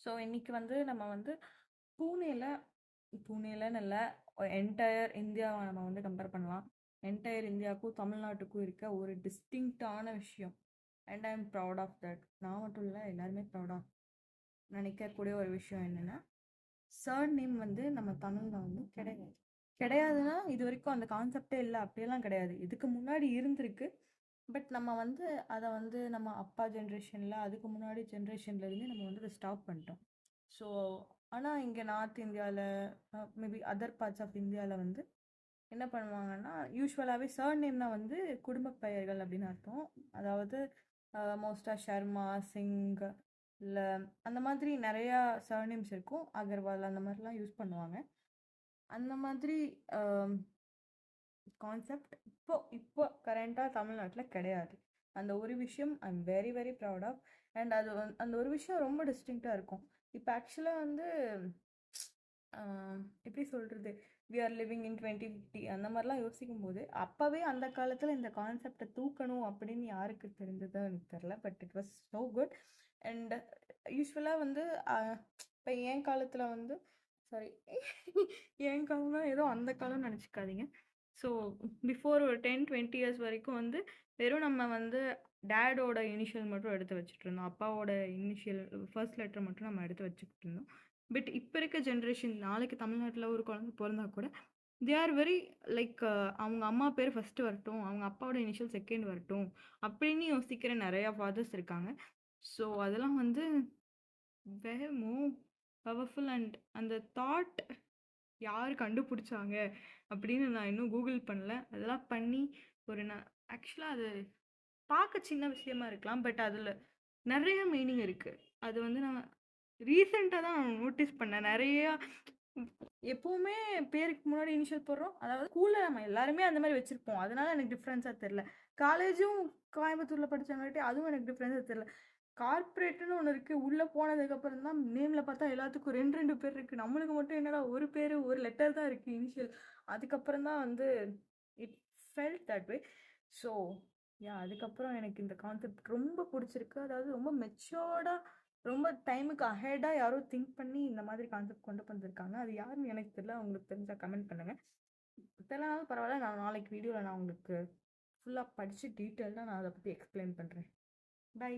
So இன்னைக்கு வந்து நம்ம வந்து பூனேல பூனேலன்னு இல்லை, என்டையர் இந்தியாவை நம்ம வந்து கம்பேர் பண்ணலாம். என்டையர் இந்தியாவுக்கும் தமிழ்நாட்டுக்கும் இருக்க ஒரு டிஸ்டிங்டான விஷயம். And I am proud of that. நான் மட்டும் இல்லை, எல்லாருமே ப்ரௌடாக நினைக்கக்கூடிய ஒரு விஷயம் என்னென்னா, சர்ட் நேம் வந்து நம்ம தமிழில் வந்து கிடையாது. கிடையாதுன்னா இது வரைக்கும் அந்த கான்செப்டே இல்லை, அப்படியெல்லாம் கிடையாது. இதுக்கு முன்னாடி இருந்திருக்கு. பட் நம்ம வந்து அதை வந்து நம்ம அப்பா ஜென்ரேஷனில், அதுக்கு முன்னாடி ஜென்ரேஷன்லேருந்து நம்ம வந்து அதை ஸ்டாப் பண்ணிட்டோம். ஸோ ஆனால் இங்கே நார்த் இந்தியாவில், மேபி அதர் பார்ட்ஸ் ஆஃப் இந்தியாவில் வந்து என்ன பண்ணுவாங்கன்னா, யூஸ்வலாகவே சர்ட் நேம்னா வந்து குடும்ப பெயர்கள் அப்படின்னு அர்த்தம். அதாவது மோஸ்ட்டாக ஷர்மா, சிங், இல்லை அந்த மாதிரி நிறையா சர்ட் நேம்ஸ் இருக்கும். அகர்வால் அந்த மாதிரிலாம் யூஸ் பண்ணுவாங்க. அந்த மாதிரி கான்செப்ட் இப்போ கரண்ட்டாக தமிழ்நாட்டில் கிடையாது. அந்த ஒரு விஷயம் I am very very proud of. And அது அந்த ஒரு விஷயம் ரொம்ப டிஸ்டிங்க்டாக இருக்கும். இப்போ ஆக்சுவலாக வந்து எப்படி சொல்கிறது, வி ஆர் லிவிங் இன் 2050 அந்த மாதிரிலாம் யோசிக்கும் போது, அப்போவே அந்த காலத்தில் இந்த கான்செப்டை தூக்கணும் அப்படின்னு யாருக்கு தெரிஞ்சதோ எனக்கு தெரில. But it was so good. And யூஸ்வலாக வந்து இப்போ என் காலத்தில் வந்து சாரி என் காலம்னா ஏதோ அந்த காலம்னு நினச்சிக்காதீங்க. ஸோ பிஃபோர் ஒரு 10-20 இயர்ஸ் வரைக்கும் வந்து வெறும் நம்ம வந்து டேடோட இனிஷியல் மட்டும் எடுத்து வச்சுட்டு இருந்தோம். அப்பாவோட இனிஷியல் ஃபர்ஸ்ட் லெட்டர் மட்டும் நம்ம எடுத்து வச்சுக்கிட்டு இருந்தோம். பட் இப்போ இருக்க ஜென்ரேஷன், நாளைக்கு தமிழ்நாட்டில் ஒரு குழந்தை பிறந்தா கூட தே ஆர் வெரி லைக், அவங்க அம்மா பேர் ஃபஸ்ட்டு வரட்டும், அவங்க அப்பாவோட இனிஷியல் செகண்ட் வரட்டும் அப்படின்னு யோசிக்கிற நிறையா ஃபாதர்ஸ் இருக்காங்க. ஸோ அதெல்லாம் வந்து வெரி மோர் பவர்ஃபுல். அண்ட் அந்த தாட் யார் கண்டுபிடிச்சாங்க அப்படின்னு நான் இன்னும் கூகுள் பண்ணல. அதெல்லாம் பண்ணி ஒரு ஆக்சுவலாக அது பார்க்க சின்ன விஷயமா இருக்கலாம், பட் அதில் நிறைய மீனிங் இருக்குது. அது வந்து நான் ரீசெண்டாக தான் நோட்டீஸ் பண்ணேன். நிறையா எப்போவுமே பேருக்கு முன்னாடி இனிஷியல் போடுறோம். அதாவது ஸ்கூலில் நம்ம எல்லாருமே அந்த மாதிரி வச்சுருப்போம். அதனால எனக்கு டிஃப்ரென்ஸாக தெரில. காலேஜும் கோயம்புத்தூரில் படித்தவங்ககிட்ட அதுவும் எனக்கு டிஃப்ரென்ஸாக தெரில. கார்ப்பரேட்டுன்னு ஒன்று இருக்குது. உள்ளே போனதுக்கப்புறம் தான் நேமில் பார்த்தா எல்லாத்துக்கும் 2 பேர் இருக்குது. நம்மளுக்கு மட்டும் என்னடா ஒரு பேர் ஒரு லெட்டர் தான் இருக்குது இனிஷியல். அதுக்கப்புறம் தான் வந்து it felt that way. So அதுக்கப்புறம் எனக்கு இந்த கான்செப்ட் ரொம்ப பிடிச்சிருக்கு. அதாவது ரொம்ப மெச்சோர்டாக, ரொம்ப டைமுக்கு அஹெடாக யாரோ திங்க் பண்ணி இந்த மாதிரி கான்செப்ட் கொண்டு வந்திருக்காங்க. அது யாருன்னு எனக்கு தெரியல. உங்களுக்கு தெரிஞ்சால் கமெண்ட் பண்ணுங்கள். தெரியலனாலும் பரவாயில்ல, நான் நாளைக்கு வீடியோவில் நான் உங்களுக்கு ஃபுல்லாக படித்து டீட்டெயிலாக நான் அதை பற்றி எக்ஸ்பிளைன் பண்ணுறேன். பை.